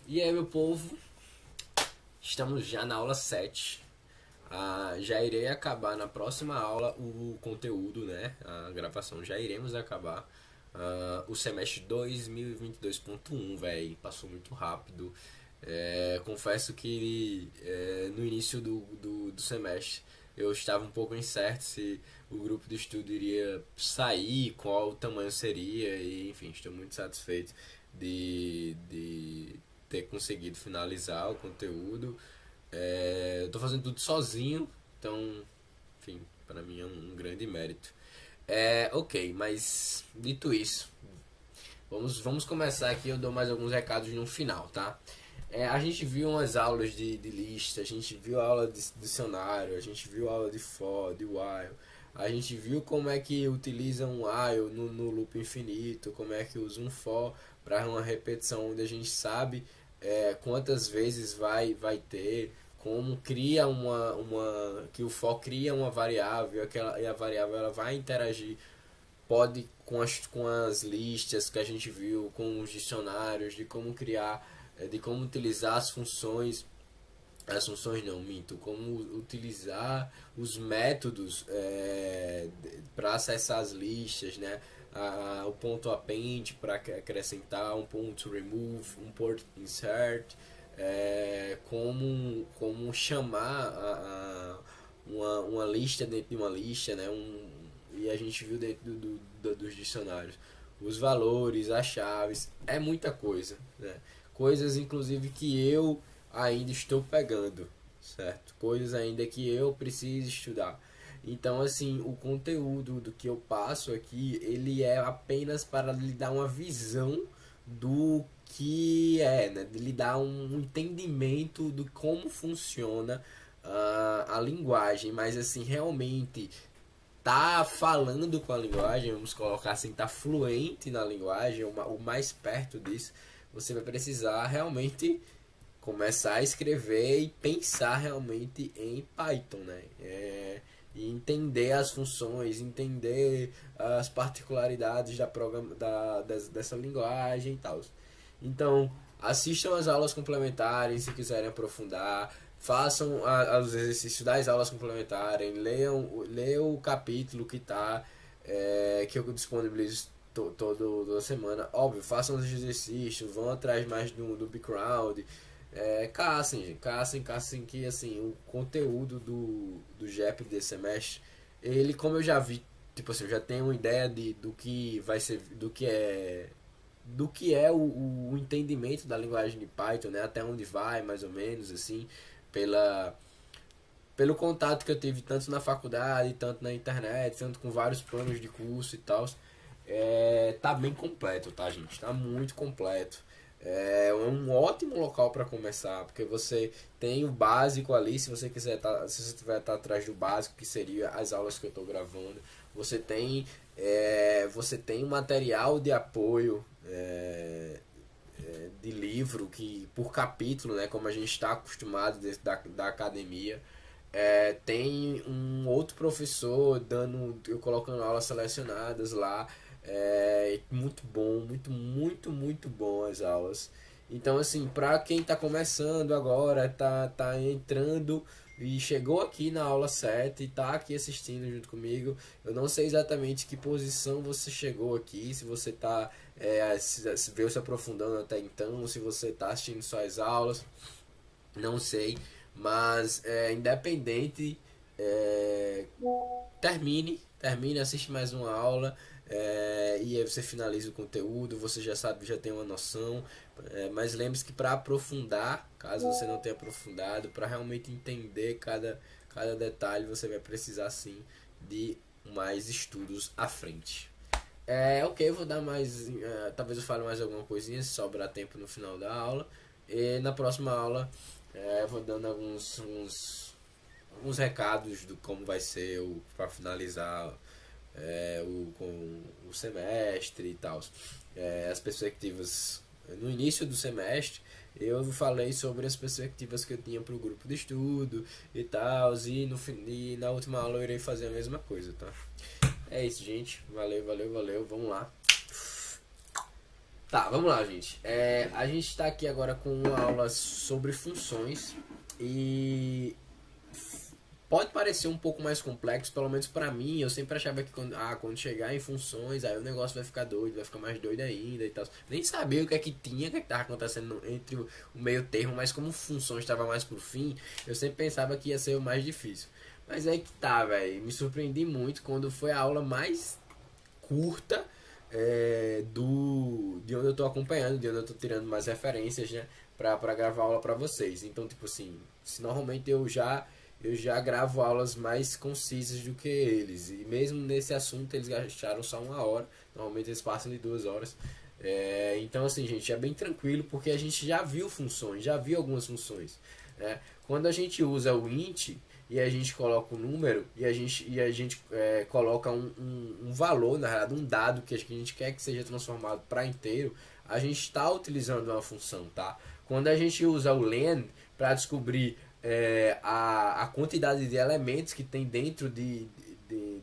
E aí, meu povo, estamos já na aula 7. Já irei acabar na próxima aula o conteúdo, né? A gravação. Já iremos acabar o semestre 2022.1, velho. Passou muito rápido. Confesso que no início do semestre eu estava um pouco incerto se o grupo de estudo iria sair, qual o tamanho seria, e enfim, estou muito satisfeito de ter conseguido finalizar o conteúdo. Eu estou fazendo tudo sozinho, então, enfim, para mim é um grande mérito. Ok, mas dito isso, vamos começar aqui. Eu dou mais alguns recados no final, tá? A gente viu umas aulas de lista, a gente viu aula de dicionário, a gente viu aula de for, de while, a gente viu como é que utiliza um while no loop infinito, como é que usa um for para uma repetição onde a gente sabe quantas vezes vai ter, como cria que o for cria uma variável e a variável ela vai interagir, pode com as listas que a gente viu, com os dicionários, de como criar, de como utilizar as funções não, minto, como utilizar os métodos para acessar as listas, né? O ponto append para acrescentar, um ponto remove, um ponto insert, como chamar uma lista dentro de uma lista, né? E a gente viu dentro dos dicionários os valores, as chaves, é muita coisa, né? Coisas inclusive que eu ainda estou pegando, certo? Coisas ainda que eu preciso estudar. Então, assim, o conteúdo do que eu passo aqui, ele é apenas para lhe dar uma visão do que né? De lhe dar um entendimento do como funciona a linguagem, mas assim, realmente tá falando com a linguagem, vamos colocar assim, tá fluente na linguagem, o mais perto disso, você vai precisar realmente começar a escrever e pensar realmente em Python, né? E entender as funções, entender as particularidades dessa linguagem e tal. Então, assistam as aulas complementares se quiserem aprofundar, façam os exercícios das aulas complementares, leiam o capítulo que eu disponibilizo toda semana. Óbvio, façam os exercícios, vão atrás mais do background. Caçem que assim, o conteúdo do GEP desse semestre, ele, como eu já vi, tipo assim, eu já tenho uma ideia do que vai ser, do que é o entendimento da linguagem de Python, né? Até onde vai, mais ou menos, assim, pelo contato que eu tive tanto na faculdade, tanto na internet, tanto com vários planos de curso e tal. Tá bem completo, tá, gente? Tá muito completo. É um ótimo local para começar, porque você tem o básico ali, se você quiser se você tiver atrás do básico, que seria as aulas que eu estou gravando, você tem um material de apoio de livro que por capítulo, né, como a gente está acostumado da academia. Tem um outro professor eu colocando aulas selecionadas lá. Muito bom, muito bom as aulas. Então, assim, para quem está começando agora, tá entrando e chegou aqui na aula 7 e tá aqui assistindo junto comigo, eu não sei exatamente que posição você chegou aqui, se você tá se veio se aprofundando até então, se você tá assistindo só as aulas, não sei, mas independente, termine, assiste mais uma aula. E aí você finaliza o conteúdo, você já sabe, já tem uma noção, mas lembre-se que para aprofundar, caso você não tenha aprofundado, para realmente entender cada detalhe, você vai precisar sim de mais estudos à frente. Ok, eu vou dar mais, talvez eu fale mais alguma coisinha se sobrar tempo no final da aula, e na próxima aula eu vou dando alguns recados do como vai ser para finalizar com o semestre e tal. As perspectivas. No início do semestre eu falei sobre as perspectivas que eu tinha para o grupo de estudo e tal, e na última aula eu irei fazer a mesma coisa, tá? É isso, gente. Valeu, vamos lá. Tá, vamos lá, gente. A gente está aqui agora com uma aula sobre funções e pode parecer um pouco mais complexo, pelo menos pra mim. Eu sempre achava que quando chegar em funções, aí o negócio vai ficar doido, vai ficar mais doido ainda e tal. Nem sabia o que é que tinha, o que é que tava acontecendo entre o meio termo, mas como funções estava mais pro fim, eu sempre pensava que ia ser o mais difícil. Mas aí que tá, velho. Me surpreendi muito quando foi a aula mais curta de onde eu tô acompanhando, de onde eu tô tirando mais referências, né, pra gravar aula pra vocês. Então, tipo assim, se normalmente eu já gravo aulas mais concisas do que eles, e mesmo nesse assunto eles gastaram só 1 hora, normalmente eles passam de 2 horas. Então, assim, gente, é bem tranquilo porque a gente já viu funções, já viu algumas funções, né? Quando a gente usa o int e a gente coloca um número e a gente coloca um valor, na realidade, um dado que a gente quer que seja transformado para inteiro, a gente está utilizando uma função, tá? Quando a gente usa o len para descobrir a quantidade de elementos que tem dentro de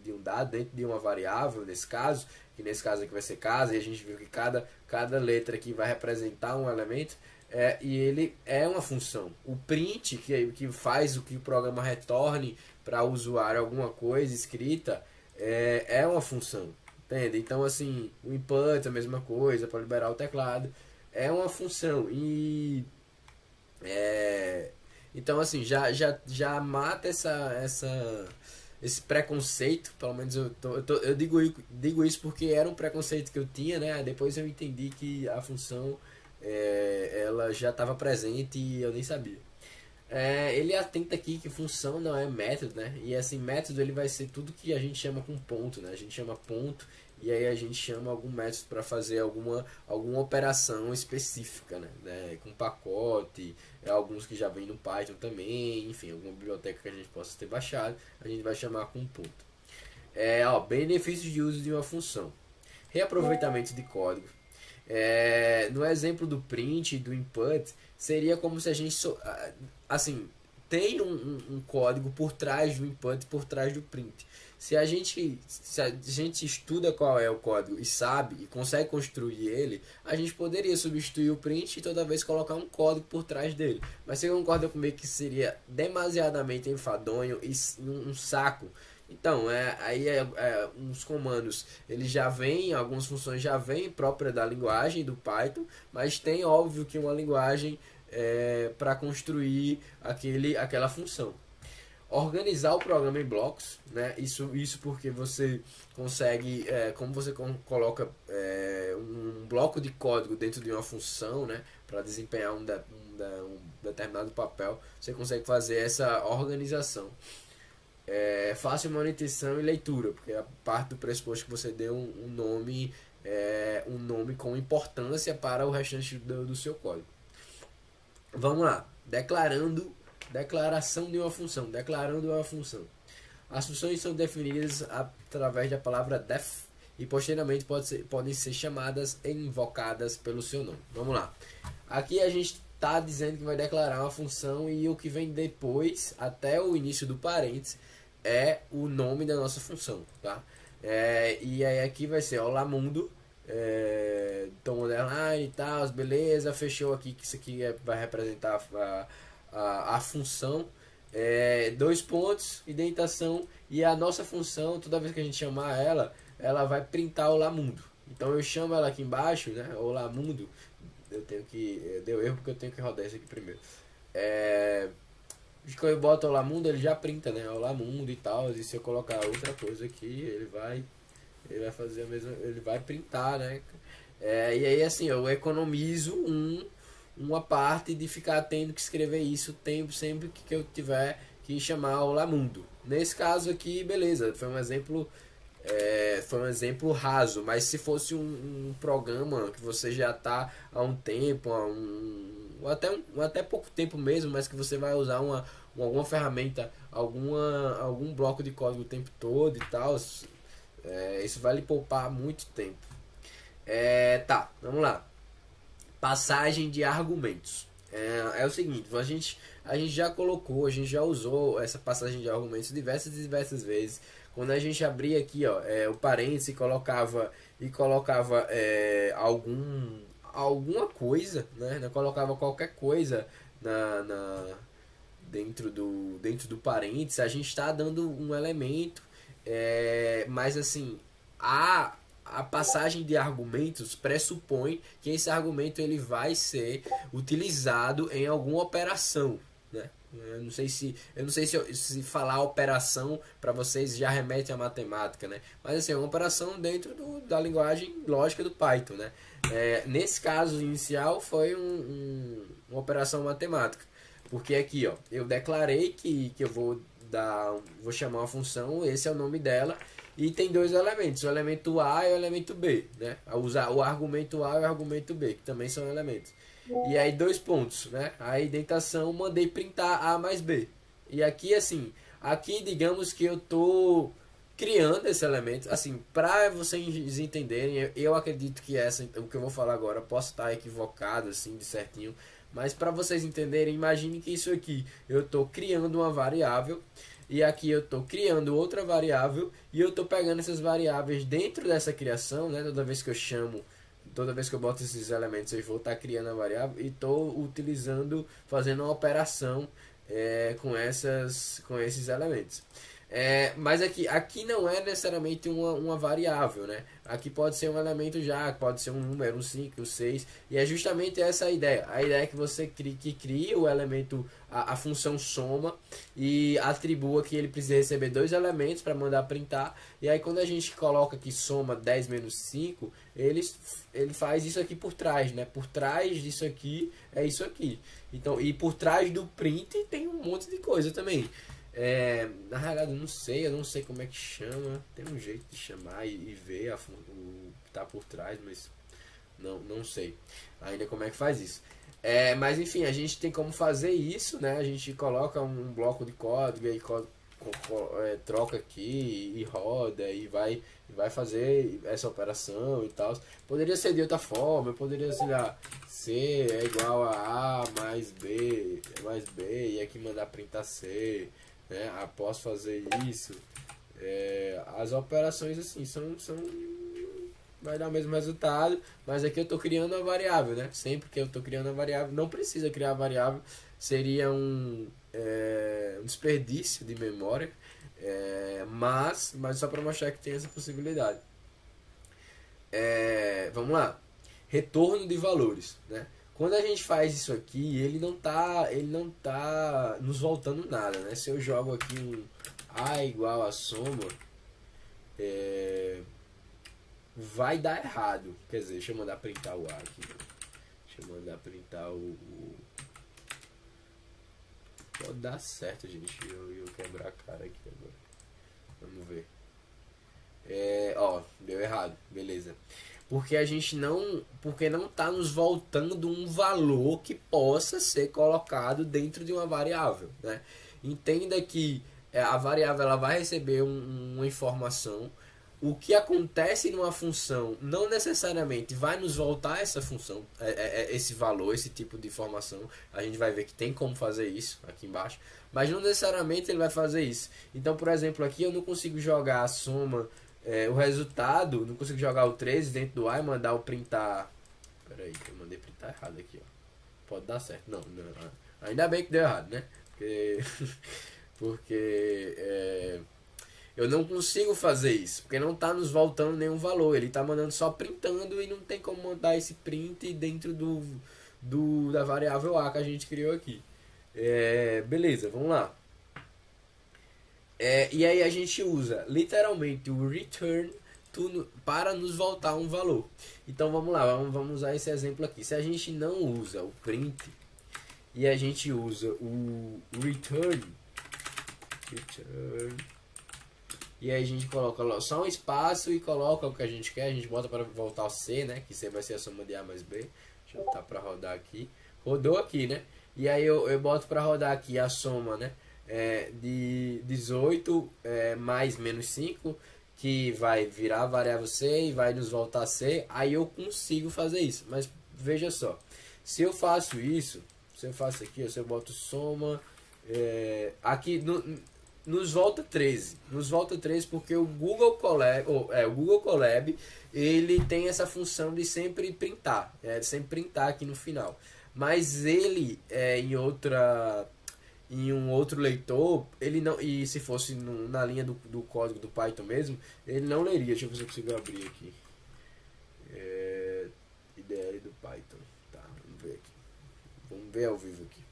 um dado, dentro de uma variável, nesse caso, que nesse caso aqui vai ser casa, e a gente viu que cada letra aqui vai representar um elemento, e ele é uma função. O print, que faz o que o programa retorne para o usuário alguma coisa escrita, é uma função. Entende? Então, assim, o input, a mesma coisa, para liberar o teclado, é uma função. É, então, assim, já mata esse preconceito. Pelo menos eu digo isso porque era um preconceito que eu tinha, né? Depois eu entendi que a função ela já estava presente e eu nem sabia. Ele atenta aqui que função não é método, né? E assim, método ele vai ser tudo que a gente chama com ponto, né? A gente chama ponto e aí a gente chama algum método para fazer alguma operação específica, né? Com pacote, alguns que já vem no Python também, enfim, alguma biblioteca que a gente possa ter baixado, a gente vai chamar com ponto. Benefícios de uso de uma função. Reaproveitamento de código. No exemplo do print e do input, seria como se a gente assim, tem um código por trás do input, por trás do print. Se a gente estuda qual é o código e sabe e consegue construir ele, a gente poderia substituir o print e toda vez colocar um código por trás dele. Mas você concorda comigo que seria demasiadamente enfadonho e um saco? Então, aí uns comandos, eles já vêm, algumas funções já vêm própria da linguagem do Python, mas tem óbvio que uma linguagem para construir aquela função. Organizar o programa em blocos, né? Isso porque você consegue, como você coloca um bloco de código dentro de uma função, né? Para desempenhar um determinado papel, você consegue fazer essa organização. Fácil manutenção e leitura, porque a parte do pressuposto que você deu um nome com importância para o restante do seu código. Vamos lá, declaração de uma função, declarando uma função. As funções são definidas através da palavra def e posteriormente podem ser chamadas e invocadas pelo seu nome. Vamos lá, aqui a gente está dizendo que vai declarar uma função e o que vem depois, até o início do parênteses, é o nome da nossa função, tá? E aí aqui vai ser olá mundo, tom underline e tal, beleza, fechou aqui que isso aqui vai representar a função, 2 pontos, indentação, e a nossa função, toda vez que a gente chamar ela vai printar olá mundo. Então eu chamo ela aqui embaixo, né, olá mundo, deu erro porque eu tenho que rodar isso aqui primeiro. Quando eu boto olá mundo, ele já printa, né? Olá mundo e tal. E se eu colocar outra coisa aqui, ele vai fazer a mesma, ele vai printar, né? E aí assim, eu economizo uma parte de ficar tendo que escrever isso sempre que eu tiver que chamar olá mundo. Nesse caso aqui, beleza, foi um exemplo raso, mas se fosse um programa que você já está há um tempo, até pouco tempo mesmo, mas que você vai usar alguma ferramenta, algum bloco de código o tempo todo e tal, isso vai lhe poupar muito tempo. Tá, vamos lá. Passagem de argumentos. O seguinte, a gente a gente já usou essa passagem de argumentos diversas vezes. Quando a gente abria aqui, o parênteses e colocava alguma coisa, né? Eu colocava qualquer coisa dentro do parênteses, a gente está dando um elemento, mas assim, a passagem de argumentos pressupõe que esse argumento ele vai ser utilizado em alguma operação, né? Eu não sei se falar operação para vocês já remete à matemática, né? Mas assim, é uma operação dentro da linguagem lógica do Python, né? Nesse caso inicial foi uma operação matemática, porque aqui, ó, eu declarei que eu vou chamar uma função, esse é o nome dela, e tem dois elementos, o elemento A e o elemento B, né? Usar o argumento A e o argumento B, que também são elementos. E aí dois pontos, né? A indentação, mandei printar A mais B. E aqui, assim, aqui digamos que eu tô criando esse elemento, assim, para vocês entenderem, eu acredito que o que eu vou falar agora posso estar equivocado, assim, de certinho, mas para vocês entenderem, imagine que isso aqui, eu tô criando uma variável, e aqui eu estou criando outra variável, e eu estou pegando essas variáveis dentro dessa criação, né? Toda vez que eu boto esses elementos, eu vou estar criando a variável e estou utilizando, fazendo uma operação com esses elementos. Mas aqui não é necessariamente uma variável, né? Aqui pode ser um elemento já, pode ser um número, um 5, um 6, e é justamente essa a ideia. A ideia é que você crie o elemento, a função soma, e atribua que ele precisa receber dois elementos para mandar printar, e aí quando a gente coloca aqui soma 10 menos 5, ele faz isso aqui por trás, né? Por trás disso aqui é isso aqui. Então, e por trás do print tem um monte de coisa também. Na realidade eu não sei como é que chama, tem um jeito de chamar e ver o que está por trás, mas não sei ainda como é que faz isso. Mas enfim, a gente tem como fazer isso, né? A gente coloca um bloco de código e aí troca aqui e roda e vai fazer essa operação e tal. Poderia ser de outra forma, poderia ser C é igual a mais B e aqui mandar printar C, né? Após fazer isso, as operações assim vai dar o mesmo resultado, mas aqui eu estou criando uma variável, né? Sempre que eu estou criando uma variável, não precisa criar a variável, seria um desperdício de memória, mas só para mostrar que tem essa possibilidade. Vamos lá, retorno de valores, né? Quando a gente faz isso aqui, ele não tá nos voltando nada, né? Se eu jogo aqui um A igual a soma, vai dar errado. Quer dizer, deixa eu mandar printar o A aqui. Deixa eu mandar printar pode dar certo, gente. Eu quebrar a cara aqui agora. Vamos ver. Deu errado. Beleza. Porque não está nos voltando um valor que possa ser colocado dentro de uma variável, né? Entenda que a variável ela vai receber uma informação. O que acontece numa função não necessariamente vai nos voltar essa função, esse valor, esse tipo de informação. A gente vai ver que tem como fazer isso aqui embaixo, mas não necessariamente ele vai fazer isso. Então, por exemplo, aqui eu não consigo jogar a soma, o resultado, não consigo jogar o 13 dentro do A e mandar o printar. Pera aí, eu mandei printar errado aqui, ó. Pode dar certo. Não. Ainda bem que deu errado, né? Porque eu não consigo fazer isso, porque não está nos voltando nenhum valor. Ele está mandando só printando e não tem como mandar esse print dentro da variável A que a gente criou aqui. Beleza, vamos lá. E aí a gente usa literalmente o return para nos voltar um valor. Então vamos lá, vamos usar esse exemplo aqui. Se a gente não usa o print e a gente usa o return, e aí a gente coloca só um espaço e coloca o que a gente quer, a gente bota para voltar o C, né? Que C vai ser a soma de A mais B. Deixa eu botar para rodar aqui. Rodou aqui, né? E aí eu boto para rodar aqui a soma, né? De 18 mais menos 5, que vai virar a variável C e vai nos voltar C. Aí eu consigo fazer isso. Mas veja só, se eu faço isso, se eu faço aqui, se eu boto soma aqui nos volta 13. Nos volta 13 porque o Google Colab, o Google Colab, ele tem essa função de sempre printar, de sempre printar aqui no final. Mas ele em um outro leitor, ele não, e se fosse na linha do código do Python mesmo, ele não leria. Deixa eu ver se eu consigo abrir aqui. IDL do Python. Tá, vamos ver aqui. Vamos ver ao vivo aqui.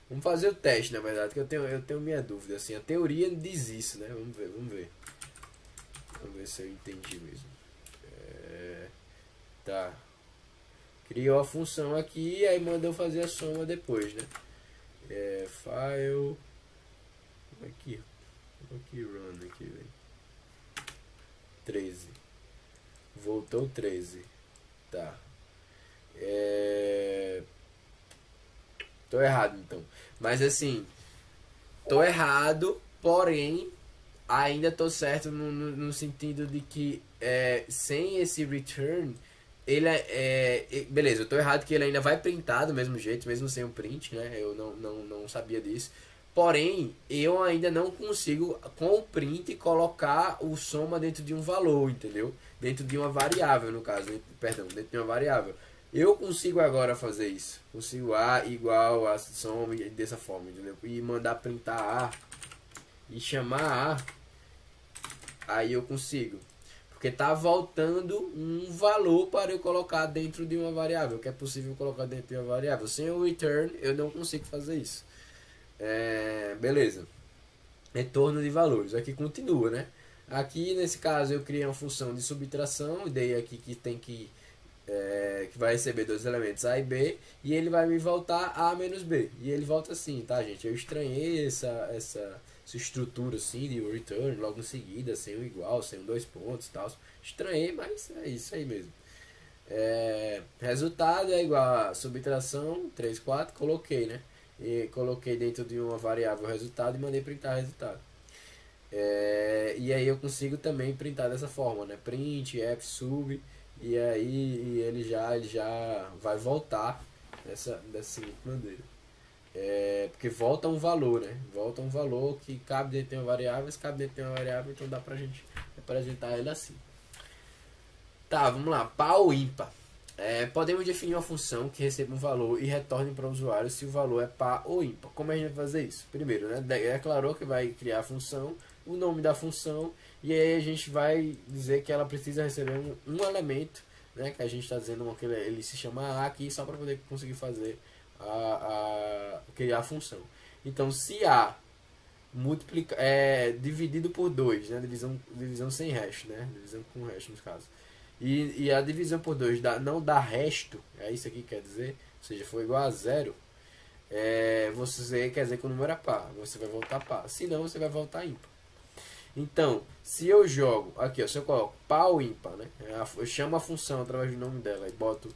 Vamos fazer o teste, na verdade, que eu tenho minha dúvida. Assim, a teoria diz isso, né? Vamos ver. Vamos ver se eu entendi mesmo. Tá. Criou a função aqui e aí mandou fazer a soma depois, né? File. Aqui run aqui, velho. 13. Voltou 13. Tá. Tô errado então. Mas assim, tô errado, porém ainda tô certo no sentido de que sem esse return, ele beleza, eu tô errado que ele ainda vai printar do mesmo jeito, mesmo sem o print, né? Eu não sabia disso. Porém, eu ainda não consigo, com o print, colocar o soma dentro de um valor, entendeu? Dentro de uma variável, no caso, dentro de uma variável. Eu consigo agora fazer isso. Consigo A igual a soma dessa forma, entendeu? E mandar printar A e chamar A. Aí eu consigo. Porque tá voltando um valor para eu colocar dentro de uma variável. Que é possível colocar dentro de uma variável. Sem o return, eu não consigo fazer isso. Beleza. Retorno de valores. Aqui continua, né? Aqui, nesse caso, eu criei uma função de subtração. E dei aqui que tem que vai receber dois elementos A e B, e ele vai me voltar A menos B, e ele volta assim, tá, gente? Eu estranhei essa estrutura assim de return logo em seguida, sem o igual, sem um dois pontos e tal. Estranhei, mas é isso aí mesmo. Resultado é igual a subtração 3, 4, coloquei, né? E coloquei dentro de uma variável resultado e mandei printar resultado. E aí eu consigo também printar dessa forma, né? Print, f sub. E aí ele já vai voltar dessa seguinte maneira. Porque volta um valor, né? Volta um valor que cabe dentro de uma variável, se cabe dentro de uma variável, então dá pra gente representar ele assim. Tá, vamos lá. Par ou ímpar. Podemos definir uma função que receba um valor e retorne para o usuário se o valor é par ou ímpar. Como a gente vai fazer isso? Primeiro, né, declarou que vai criar a função, o nome da função, e aí a gente vai dizer que ela precisa receber um elemento, né, que a gente está dizendo que ele se chama A aqui, só para poder conseguir fazer criar a função. Então, se A dividido por 2, né, divisão sem hash, né, divisão com hash no caso. E a divisão por 2 não dá resto, é isso aqui que quer dizer, ou seja, for igual a 0, você quer dizer que o número é par, você vai voltar par, se não você vai voltar ímpar. Então, se eu jogo, aqui ó, se eu coloco par ou ímpar, né, eu chamo a função através do nome dela e boto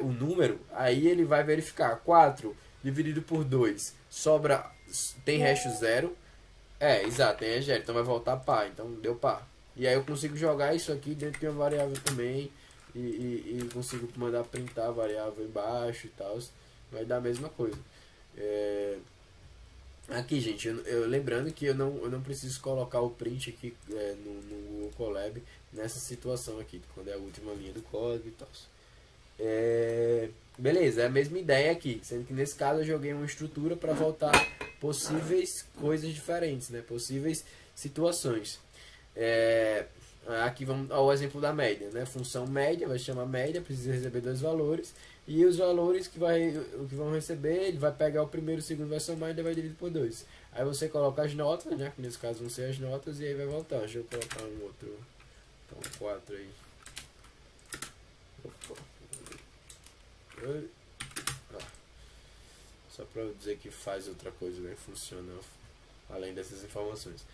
o número, aí ele vai verificar 4 dividido por 2, tem resto 0, exato, tem resto 0, então vai voltar par, então deu par. E aí eu consigo jogar isso aqui dentro de uma variável também. E consigo mandar printar a variável embaixo e tal. Vai dar a mesma coisa. Aqui, gente, lembrando que eu não preciso colocar o print aqui no Google Colab nessa situação aqui, quando é a última linha do código e tal. Beleza, é a mesma ideia aqui. Sendo que nesse caso eu joguei uma estrutura para voltar possíveis coisas diferentes, né? Possíveis situações. Aqui vamos ao exemplo da média, né? Função média, vai se chamar média, precisa receber dois valores, e os valores que vão receber, ele vai pegar o primeiro e o segundo, vai somar e ele vai dividir por 2. Aí você coloca as notas, né? Que nesse caso vão ser as notas, e aí vai voltar. Deixa eu colocar um outro, então 4 aí. Só para dizer que faz outra coisa, né? Funciona além dessas informações.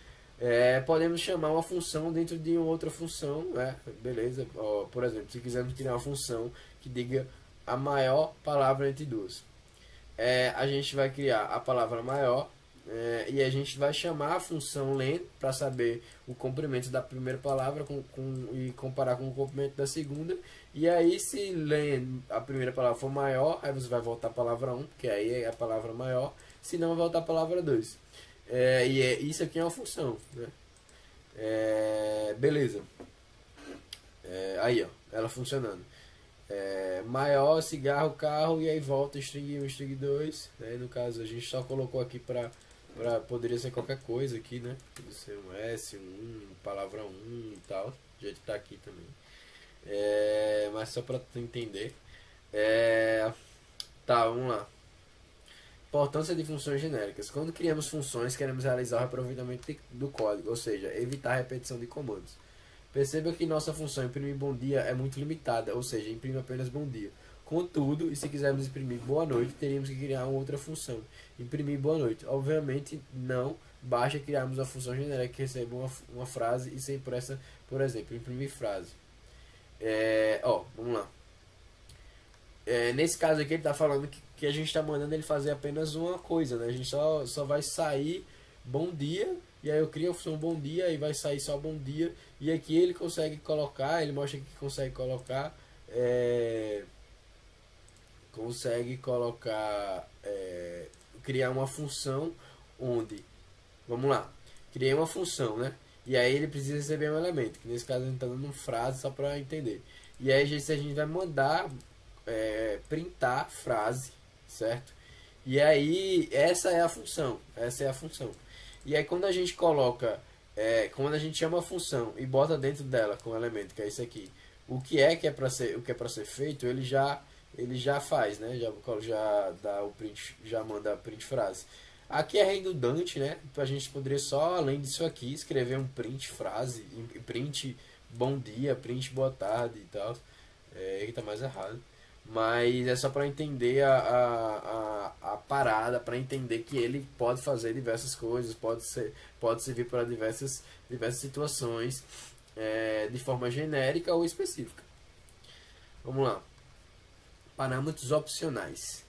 Podemos chamar uma função dentro de outra função, né? Beleza? Por exemplo, se quisermos criar uma função que diga a maior palavra entre duas, a gente vai criar a palavra maior e a gente vai chamar a função len para saber o comprimento da primeira palavra e comparar com o comprimento da segunda. E aí, se len a primeira palavra for maior, aí você vai voltar a palavra 1, que aí é a palavra maior, se não, vai voltar a palavra 2. Isso aqui é uma função, né? Beleza. Aí, ó, ela funcionando. Maior, cigarro, carro, e aí volta string 1, string 2, né? No caso a gente só colocou aqui poderia ser qualquer coisa aqui, né? Pode ser um S, palavra 1 e tal, do jeito que tá aqui também. Mas só para tu entender. Tá, vamos lá. Importância de funções genéricas. Quando criamos funções, queremos realizar o reaproveitamento do código, ou seja, evitar a repetição de comandos. Perceba que nossa função imprimir bom dia é muito limitada, ou seja, imprime apenas bom dia. Contudo, e se quisermos imprimir boa noite, teríamos que criar uma outra função, imprimir boa noite. Obviamente, não basta criarmos a função genérica que receba uma frase e ser impressa, por exemplo, imprimir frase. Vamos lá. Nesse caso aqui ele está falando que a gente está mandando ele fazer apenas uma coisa, né? A gente só vai sair bom dia, e aí eu crio a função bom dia e vai sair só bom dia, e aqui ele consegue colocar, ele mostra que consegue colocar criar uma função onde, vamos lá, criei uma função, né? E aí ele precisa receber um elemento, que nesse caso a gente está dando uma frase só para entender. E aí a gente vai mandar printar frase, certo? E aí essa é a função, E aí quando a gente coloca, quando a gente chama a função e bota dentro dela com o elemento, que é isso aqui, o que é para ser feito, ele já faz, né? Já dá o print, já manda a print frase. Aqui é redundante, né? A gente poderia só, além disso aqui, escrever um print frase, print bom dia, print boa tarde e tal. Que tá mais errado. Mas é só para entender a parada, para entender que ele pode fazer diversas coisas, pode servir para diversas situações, de forma genérica ou específica. Vamos lá. Parâmetros opcionais.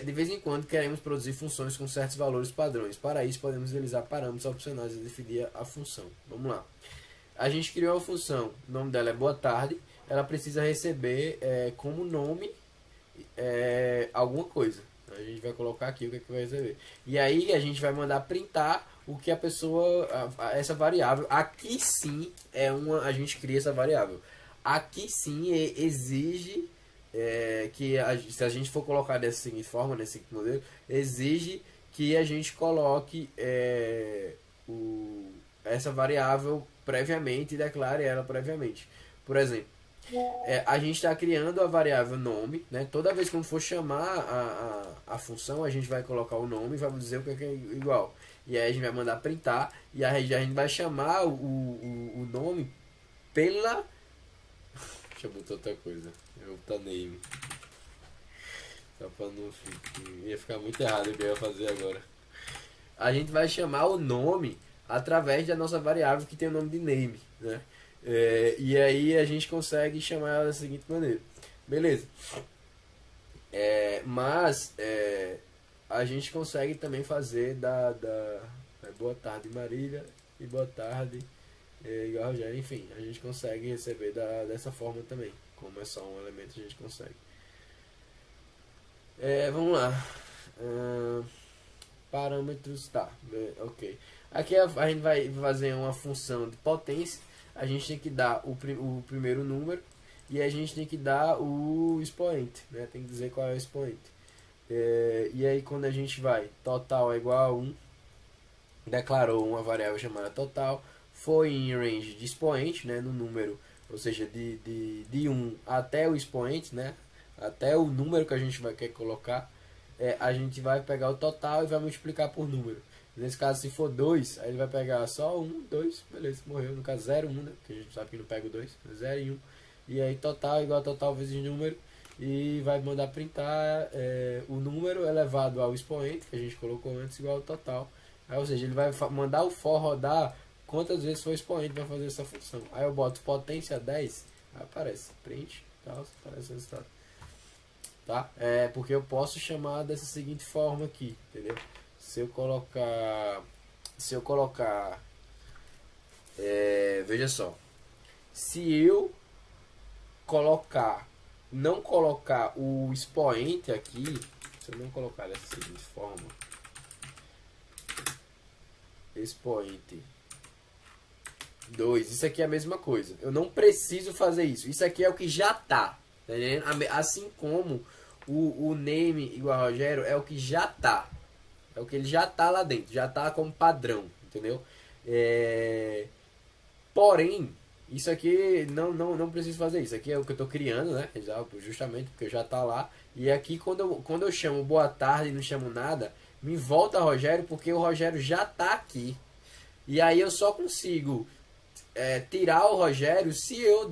De vez em quando queremos produzir funções com certos valores padrões. Para isso podemos utilizar parâmetros opcionais e definir a função. Vamos lá. A gente criou uma função, o nome dela é boa tarde. Ela precisa receber como nome alguma coisa. A gente vai colocar aqui o que é que vai receber. E aí a gente vai mandar printar o que a pessoa, essa variável. Aqui sim a gente cria essa variável. Aqui sim exige se a gente for colocar dessa seguinte forma, nesse seguinte modelo, exige que a gente coloque essa variável previamente e declare ela previamente. Por exemplo, a gente está criando a variável nome, né? Toda vez que a gente for chamar a função, a gente vai colocar o nome e vai dizer o que é igual. E aí a gente vai mandar printar, e aí a gente vai chamar o nome pela... Deixa eu botar outra coisa. Eu vou botar name. Só para não ia ficar muito errado o que eu ia fazer agora. A gente vai chamar o nome através da nossa variável que tem o nome de name, né? E aí a gente consegue chamar ela da seguinte maneira. Beleza. Mas a gente consegue também fazer boa tarde Marília e boa tarde igual já, enfim, a gente consegue receber dessa forma também. Como é só um elemento, a gente consegue. Vamos lá. Parâmetros, tá, ok. Aqui a gente vai fazer uma função de potência. A gente tem que dar o primeiro número e a gente tem que dar o expoente, né? Tem que dizer qual é o expoente. E aí quando a gente vai, total é igual a 1, declarou uma variável chamada total, foi em range de expoente, né? No número, ou seja, de 1 até o expoente, né? Até o número que a gente quer colocar, a gente vai pegar o total e vai multiplicar por número. Nesse caso, se for 2, aí ele vai pegar só 1, 2, beleza, morreu. No caso 0, 1, né? Que a gente sabe que não pega o 2, 0 e 1. E aí total igual a total vezes número. E vai mandar printar o número elevado ao expoente, que a gente colocou antes, igual ao total. Aí, ou seja, ele vai mandar o for rodar quantas vezes for expoente vai fazer essa função. Aí eu boto potência 10, aí aparece print, tal, aparece o resultado. Tá? Porque eu posso chamar dessa seguinte forma aqui, entendeu? Se eu colocar veja só, se eu não colocar o expoente aqui, se eu não colocar dessa seguinte forma, expoente 2. Isso aqui é a mesma coisa. Eu não preciso fazer isso. Isso aqui é o que já tá. Tá entendendo? Assim como o name igual a Rogério é o que já tá. É o que ele já tá lá dentro. Já tá como padrão. Entendeu? Porém, isso aqui não preciso fazer isso. Aqui é o que eu tô criando, né? Justamente porque já tá lá. E aqui quando eu chamo boa tarde e não chamo nada, me volta Rogério porque o Rogério já tá aqui. E aí eu só consigo tirar o Rogério se eu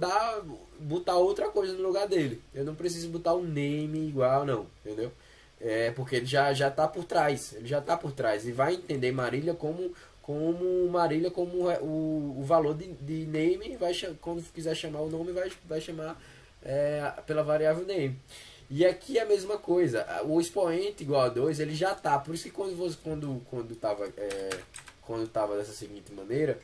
botar outra coisa no lugar dele. Eu não preciso botar um name igual, não. Entendeu? Porque ele já tá por trás. Ele já tá por trás. E vai entender Marília como o valor de name. Quando quiser chamar o nome, vai chamar pela variável name. E aqui é a mesma coisa. O expoente igual a 2, ele já tá. Por isso que quando tava dessa seguinte maneira,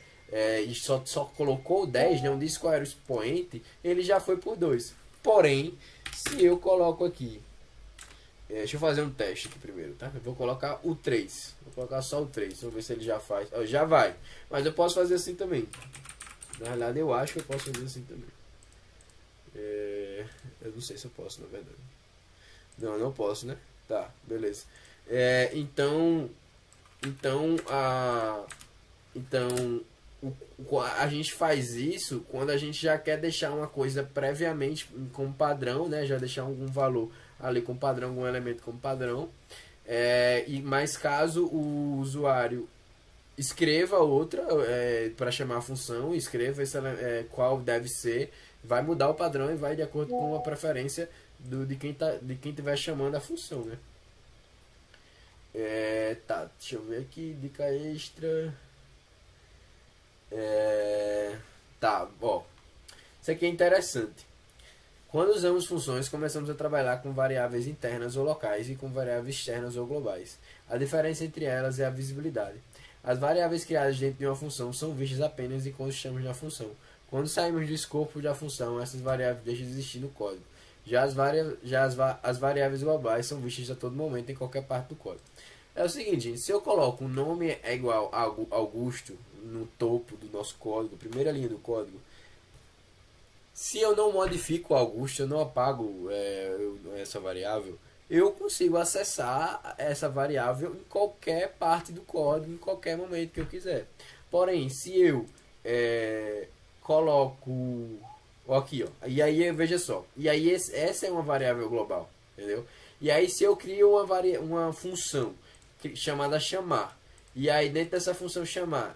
e só colocou o 10, não disse qual era o expoente, ele já foi por 2. Porém, se eu coloco aqui, deixa eu fazer um teste aqui primeiro, tá? Eu vou colocar o 3. Vou colocar só o 3. Vamos ver se ele já faz. Já vai. Mas eu posso fazer assim também. Na realidade, eu acho que eu posso fazer assim também. Eu não sei se eu posso, na verdade. Não posso, né? Tá, beleza. Então a gente faz isso quando a gente já quer deixar uma coisa previamente como padrão, né? Já deixar algum valor ali como padrão, algum elemento como padrão. Mas caso o usuário escreva outra para chamar a função, escreva qual deve ser, vai mudar o padrão e vai de acordo com a preferência de quem estiver chamando a função, né? Tá, deixa eu ver aqui, dica extra. Tá, ó. Isso aqui é interessante. Quando usamos funções, começamos a trabalhar com variáveis internas ou locais e com variáveis externas ou globais. A diferença entre elas é a visibilidade. As variáveis criadas dentro de uma função são vistas apenas enquanto estamos na função. Quando saímos do escopo da função, essas variáveis deixam de existir no código. Já as variáveis globais são vistas a todo momento em qualquer parte do código. É o seguinte, se eu coloco o nome é igual a Augusto no topo do nosso código, primeira linha do código, se eu não modifico o Augusto, eu não apago essa variável, eu consigo acessar essa variável em qualquer parte do código, em qualquer momento que eu quiser. Porém, se eu coloco aqui, ó, e aí veja só, e aí essa é uma variável global, entendeu? E aí se eu crio uma função chamada chamar, e aí dentro dessa função chamar,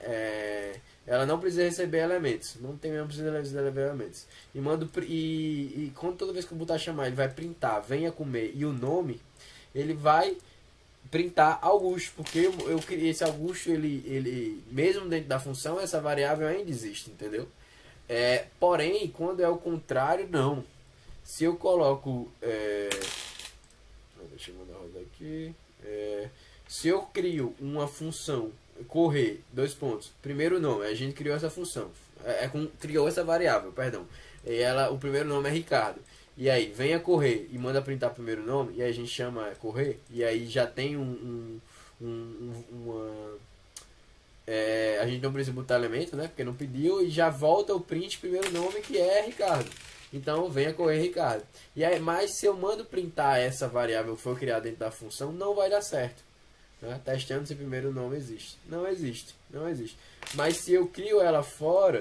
ela não precisa receber elementos, não precisa receber elementos, e quando toda vez que eu botar chamar, ele vai printar venha comer e o nome, ele vai printar Augusto, porque eu criei esse Augusto, ele mesmo dentro da função, essa variável ainda existe, entendeu? Porém, quando é o contrário, não. Se eu coloco deixa eu mandar rodar aqui. Se eu crio uma função correr, dois pontos, primeiro nome, a gente criou essa função, criou essa variável, perdão, e o primeiro nome é Ricardo, e aí venha correr e manda printar o primeiro nome, e aí a gente chama correr, e aí já tem a gente não precisa botar elemento, né, porque não pediu, e já volta o print primeiro nome, que é Ricardo. Então venha correr Ricardo. E aí, mas se eu mando printar essa variável que foi criada dentro da função, não vai dar certo, né? Testando se o primeiro nome existe. Não existe. Mas se eu crio ela fora,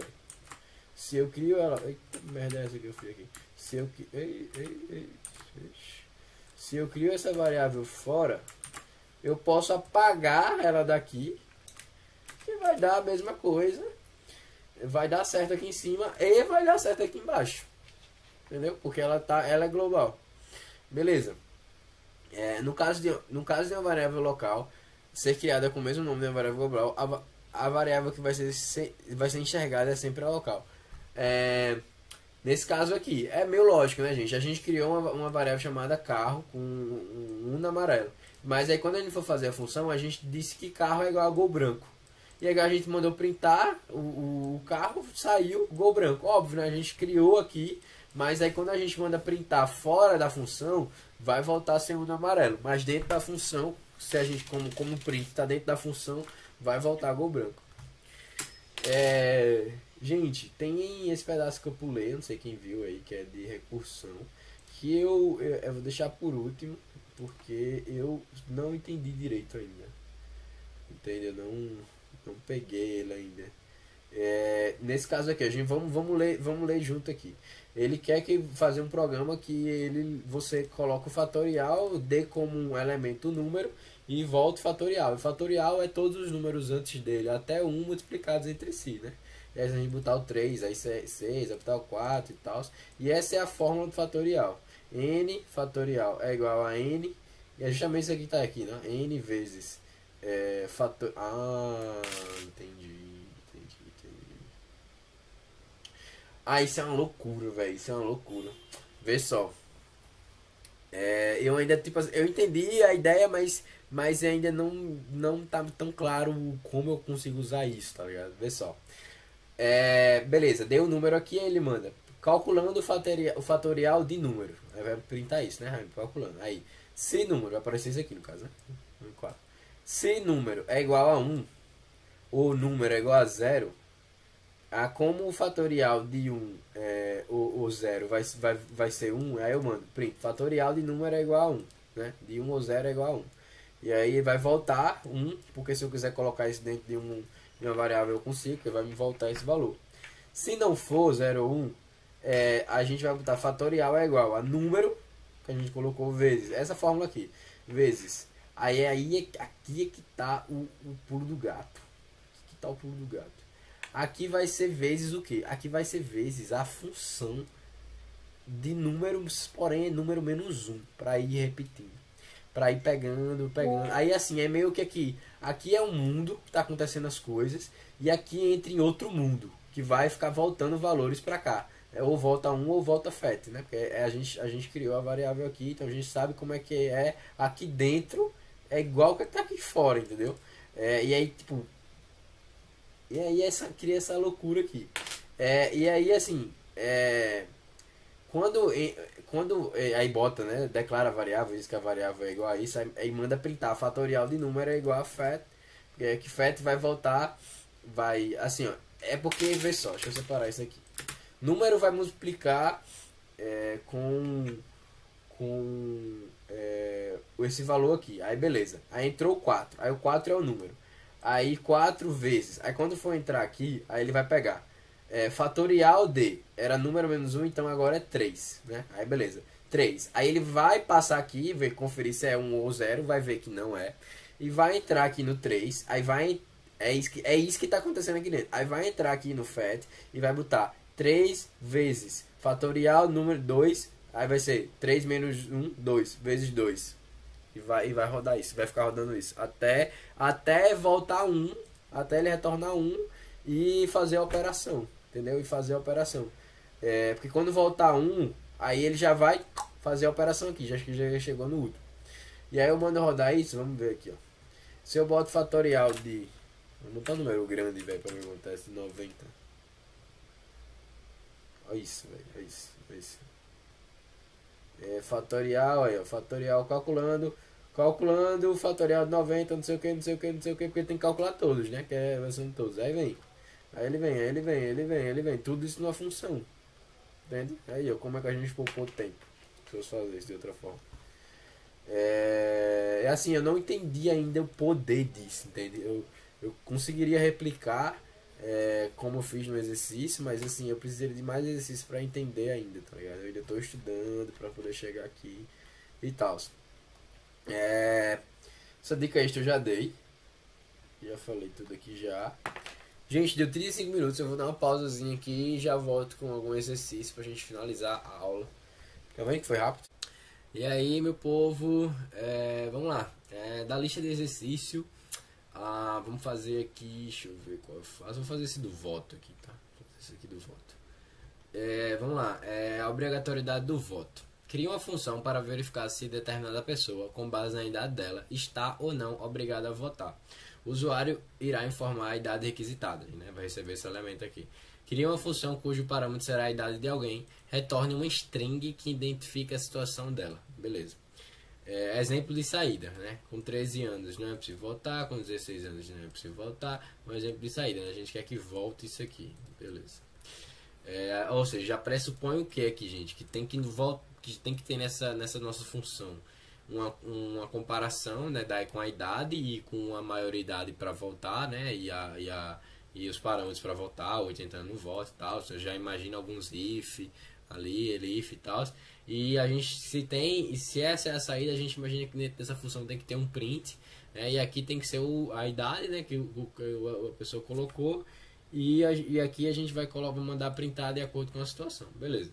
eita, merda é essa que eu fiz aqui. Se eu crio essa variável fora, eu posso apagar ela daqui, que vai dar a mesma coisa. Vai dar certo aqui em cima e vai dar certo aqui embaixo. Entendeu? Porque ela é global. Beleza. No caso de uma variável local ser criada com o mesmo nome da variável global, a variável que vai ser enxergada é sempre a local. Nesse caso aqui, é meio lógico, né, gente? A gente criou uma variável chamada carro com um amarelo. Mas aí quando a gente for fazer a função, a gente disse que carro é igual a gol branco. E aí a gente mandou printar o carro, saiu gol branco. Óbvio, né? A gente criou aqui, mas aí quando a gente manda printar fora da função, vai voltar a ser um amarelo. Mas dentro da função, se a gente como print está dentro da função, vai voltar gol branco. Gente, tem esse pedaço que eu pulei, não sei quem viu aí, que é de recursão, que eu vou deixar por último, porque eu não entendi direito ainda. Entendeu? Não peguei ele ainda. Nesse caso aqui, a gente vamos ler junto aqui. Ele quer que fazer um programa que você coloca o fatorial, dê como um elemento o número e volta o fatorial. O fatorial é todos os números antes dele, até 1 multiplicados entre si, né? E aí a gente botar o 3, aí 6, aí botar o 4 e tal. E essa é a fórmula do fatorial. N fatorial é igual a N, e é justamente isso que tá aqui, né? N vezes fator... entendi. Isso é uma loucura, velho. Isso é uma loucura. Vê só. Eu ainda, tipo, eu entendi a ideia, mas ainda não tá tão claro como eu consigo usar isso, tá ligado? Vê só. Beleza, deu o número aqui, aí ele manda. Calculando o fatorial de número. Aí vai printar isso, né, Raimund? Calculando. Aí, se número, vai aparecer isso aqui no caso, né? 4. Se número é igual a 1, ou número é igual a 0, como o fatorial de 1 ou 0 vai ser 1, aí eu mando print. Fatorial de número é igual a 1, né? De 1 ou 0 é igual a 1. E aí vai voltar 1, porque se eu quiser colocar isso dentro de uma variável eu consigo, que vai me voltar esse valor. Se não for 0 ou 1, a gente vai botar fatorial é igual a número, que a gente colocou, vezes essa fórmula aqui, vezes. Aqui é que tá o pulo do gato. Aqui que tá o pulo do gato. Aqui vai ser vezes o que? Aqui vai ser vezes a função de números, porém é número menos 1, para ir repetindo. Para ir pegando. Aí assim, é meio que aqui é um mundo que tá acontecendo as coisas, e aqui entra em outro mundo, que vai ficar voltando valores para cá. Ou volta 1 ou volta FET, né? Porque a gente criou a variável aqui, então a gente sabe como é que é aqui dentro, é igual que tá aqui fora, entendeu? E aí, tipo... E aí cria essa loucura aqui. E aí, assim... Quando aí bota, né? Declara a variável, diz que a variável é igual a isso, aí manda printar. Fatorial de número é igual a FET. Que FET vai voltar... Vai... Assim, ó. É porque, vê só, deixa eu separar isso aqui. Número vai multiplicar com esse valor aqui. Aí beleza. Aí entrou o 4. Aí o 4 é o número. Aí 4 vezes. Aí quando for entrar aqui, aí ele vai pegar. Fatorial de era número menos 1, então agora é 3. Né? Aí beleza. 3. Aí ele vai passar aqui, conferir se é 1 ou 0. Vai ver que não é. E vai entrar aqui no 3. Aí vai... É isso que está acontecendo aqui dentro. Aí vai entrar aqui no FET e vai botar 3 vezes fatorial número 2, aí vai ser 3 menos 1, 2, vezes 2. E vai rodar isso, vai ficar rodando isso. Até voltar 1, até ele retornar 1 e fazer a operação. Entendeu? E fazer a operação. Porque quando voltar 1, aí ele já vai fazer a operação aqui, já que já chegou no último. E aí eu mando rodar isso, vamos ver aqui, ó. Se eu boto fatorial de... Vou botar um número grande, velho, pra me montar esse 90. Olha isso, velho. Olha isso. Fatorial, aí, ó. Fatorial calculando o fatorial de 90, não sei o que, porque tem que calcular todos, né? Que é a versão de todos. Aí vem. Aí ele vem. Tudo isso numa função. Entende? Aí, ó, como é que a gente poupou tempo? Se eu fazer isso de outra forma. Assim, eu não entendi ainda o poder disso, entende? Eu conseguiria replicar como eu fiz no exercício, mas assim, eu precisaria de mais exercício para entender ainda, tá ligado? Eu ainda estou estudando para poder chegar aqui e tal. Essa dica extra eu já dei. Já falei tudo aqui já. Gente, deu 35 minutos, eu vou dar uma pausazinha aqui e já volto com algum exercício pra gente finalizar a aula. Tá vendo que foi rápido? E aí, meu povo, vamos lá. Da lista de exercício, vamos fazer aqui, deixa eu ver qual eu faço. Vou fazer esse do voto aqui, tá? Vou fazer esse aqui do voto. Vamos lá, a obrigatoriedade do voto. Cria uma função para verificar se determinada pessoa, com base na idade dela, está ou não obrigada a votar. O usuário irá informar a idade requisitada, né? Vai receber esse elemento aqui. Cria uma função cujo parâmetro será a idade de alguém. Retorne uma string que identifica a situação dela. Beleza. Exemplo de saída, né? Com 13 anos não é possível voltar, com 16 anos não é possível voltar. Um exemplo de saída, né? A gente quer que volte isso aqui, beleza. Ou seja, já pressupõe o que aqui, gente? Que tem que ter nessa nossa função uma comparação, né, com a idade e com a maioridade para voltar, né? E os parâmetros para voltar, 80 anos não volta e tal. Você já imagina alguns if ali, elif e tal. E a gente, se essa é a saída, a gente imagina que dentro dessa função tem que ter um print, né? E aqui tem que ser a idade, né, que a pessoa colocou. E aqui a gente vai mandar printar de acordo com a situação, beleza.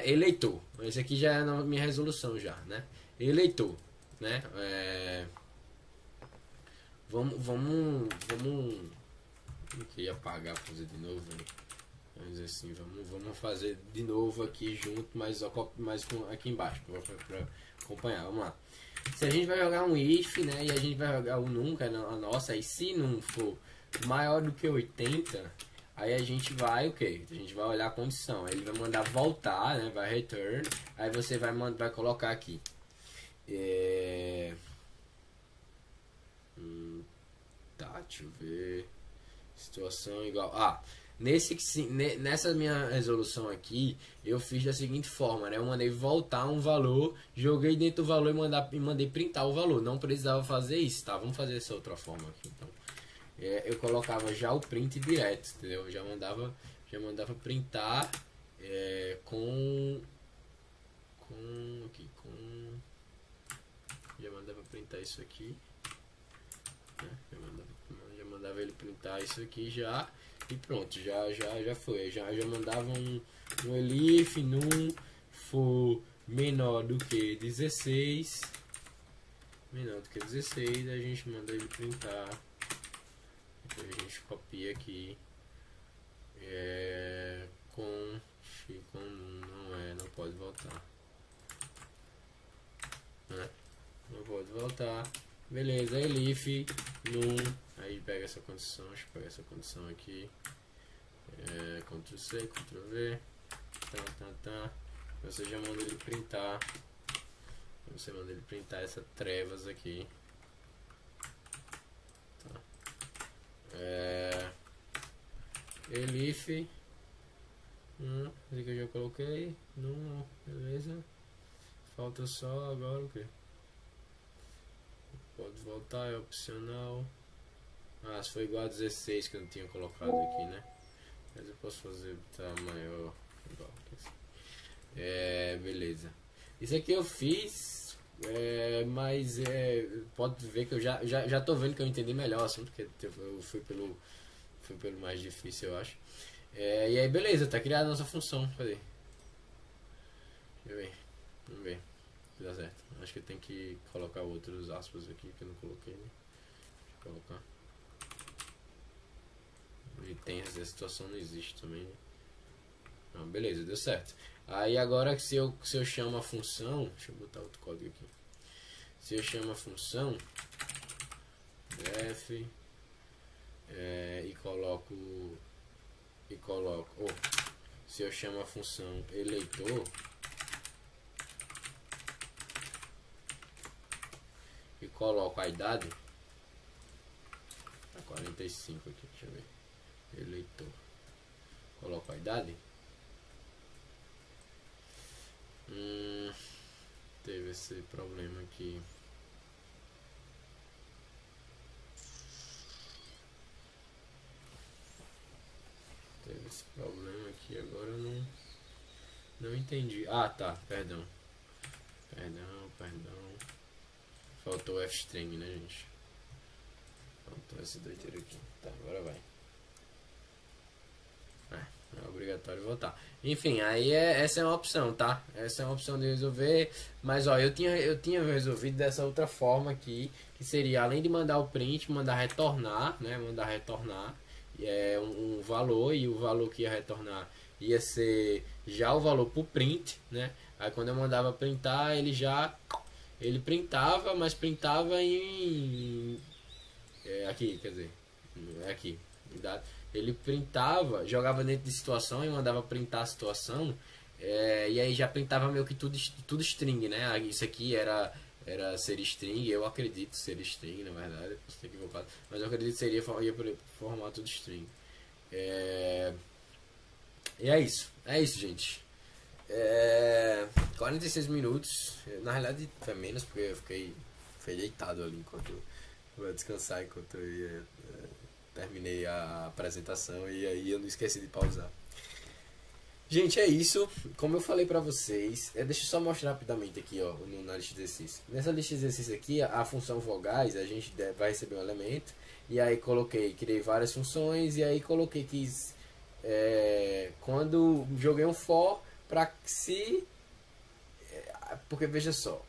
Eleitor, esse aqui já é a minha resolução já, né? Eleitor, né? Vamos não queria apagar, fazer de novo, né? Mas assim, vamos fazer de novo aqui junto, mas aqui embaixo para acompanhar. Vamos lá. Se a gente vai jogar um if, né, e a gente vai jogar o num, que é a nossa, e se não for maior do que 80, aí a gente vai a gente vai olhar a condição. Aí ele vai mandar voltar, né, vai return, aí você vai colocar aqui. Tá, deixa eu ver. Situação igual. Nessa minha resolução aqui, eu fiz da seguinte forma, né? Eu mandei voltar um valor, joguei dentro do valor e mandei printar o valor. Não precisava fazer isso, tá? Vamos fazer essa outra forma aqui, então. Eu colocava já o print direto, entendeu? Já mandava printar já mandava printar isso aqui, né? Já mandava ele printar isso aqui já. E pronto, já foi. Já mandava um elif num for menor do que 16. Menor do que 16, a gente manda ele printar. Depois a gente copia aqui. Com não pode voltar. Né? Não pode voltar. Beleza, elif num. Aí pega essa condição, deixa eu pegar essa condição aqui. Ctrl C, Ctrl V. Você já manda ele printar. Você manda ele printar essa trevas aqui. Tá. Elif. Esse que eu já coloquei. Não, beleza. Falta só agora o que? Pode voltar, é opcional. Se foi igual a 16 que eu não tinha colocado aqui, né? Mas eu posso fazer tá maior. Igual aqui. Beleza. Isso aqui eu fiz, mas pode ver que eu já tô vendo que eu entendi melhor o assunto, porque eu fui pelo mais difícil, eu acho. E aí, beleza, tá criada a nossa função. Cadê? Deixa eu ver. Vamos ver se dá certo. Acho que tem que colocar outros aspas aqui que eu não coloquei, né? Deixa eu colocar. E tem essa situação, não existe também, né? Não, beleza, deu certo. Aí agora se eu chamo a função, deixa eu botar outro código aqui. Se eu chamo a função def e coloco se eu chamo a função eleitor e coloco a idade, tá 45 aqui, deixa eu ver. Eleitor, coloco a idade. Teve esse problema aqui. Teve esse problema aqui, agora eu não entendi. Tá, perdão. Faltou o f-string, né, gente? Faltou esse doideiro aqui. Tá, agora vai. É obrigatório voltar. Enfim, aí essa é uma opção, tá? Essa é uma opção de resolver. Mas ó, eu tinha resolvido dessa outra forma aqui, que seria, além de mandar o print, mandar retornar, né? Mandar retornar um valor, e o valor que ia retornar ia ser já o valor pro print, né? Aí quando eu mandava printar, ele printava, mas printava em aqui, quer dizer, ele printava, jogava dentro de situação e mandava printar a situação E aí já pintava meio que tudo string, né? Isso aqui era ser string, eu acredito ser string, na verdade, posso estar equivocado, mas eu acredito que ia por formato de string. E é isso, gente. 46 minutos, na realidade foi menos porque eu fiquei deitado ali enquanto eu ia descansar, enquanto eu ia, terminei a apresentação e aí eu não esqueci de pausar. Gente, é isso. Como eu falei pra vocês, deixa eu só mostrar rapidamente aqui, ó, na lista de exercícios. Nessa lista de exercícios aqui, a função vogais, a gente vai receber um elemento. E aí criei várias funções e aí coloquei que quando joguei um for para se, porque veja só,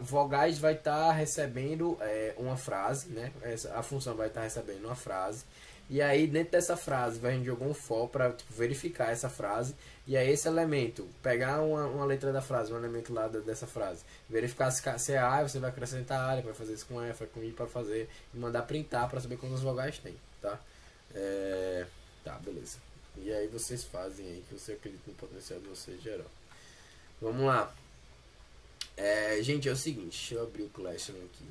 vogais vai estar recebendo uma frase, né? A função vai estar recebendo uma frase. E aí dentro dessa frase a gente jogar um for para verificar essa frase. E aí esse elemento, pegar uma letra da frase, um elemento lá dessa frase, verificar se é A, você vai acrescentar A, vai fazer isso com F, com I para fazer, e mandar printar para saber quantas vogais tem, tá? Tá, beleza. E aí vocês fazem aí que você acredita no potencial de vocês geral. Vamos lá. Gente, é o seguinte, deixa eu abrir o Classroom aqui.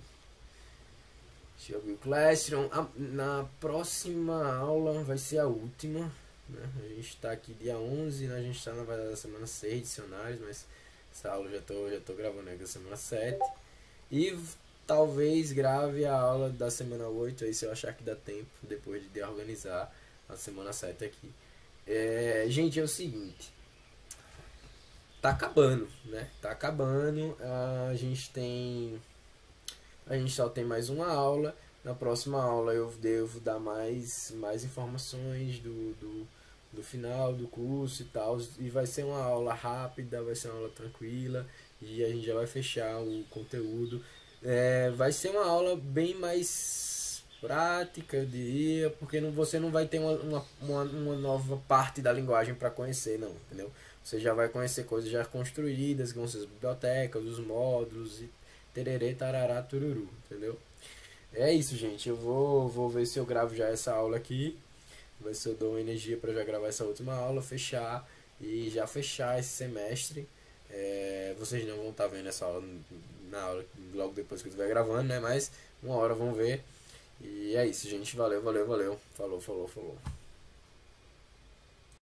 Deixa eu abrir o Classroom. Na próxima aula vai ser a última, né? A gente está aqui dia 11, né? A gente está na verdade da semana 6 de dicionários, mas essa aula já tô gravando aqui da semana 7. E talvez grave a aula da semana 8 aí, se eu achar que dá tempo, depois de organizar a semana 7 aqui. Gente, é o seguinte, tá acabando, né? Tá acabando, a gente só tem mais uma aula. Na próxima aula eu devo dar mais informações do final do curso e tal. E vai ser uma aula rápida, vai ser uma aula tranquila. E a gente já vai fechar o conteúdo. Vai ser uma aula bem mais prática, eu diria, porque você não vai ter uma nova parte da linguagem para conhecer, não, entendeu? Você já vai conhecer coisas já construídas, como as bibliotecas, os módulos e tererê, tarará, tururu, entendeu? É isso, gente. Eu vou ver se eu gravo já essa aula aqui. Ver se eu dou uma energia para já gravar essa última aula, fechar e já fechar esse semestre. Vocês não vão estar vendo essa aula na aula logo depois que eu estiver gravando, né? Mas uma hora vão ver. E é isso, gente. Valeu, valeu, valeu. Falou, falou, falou.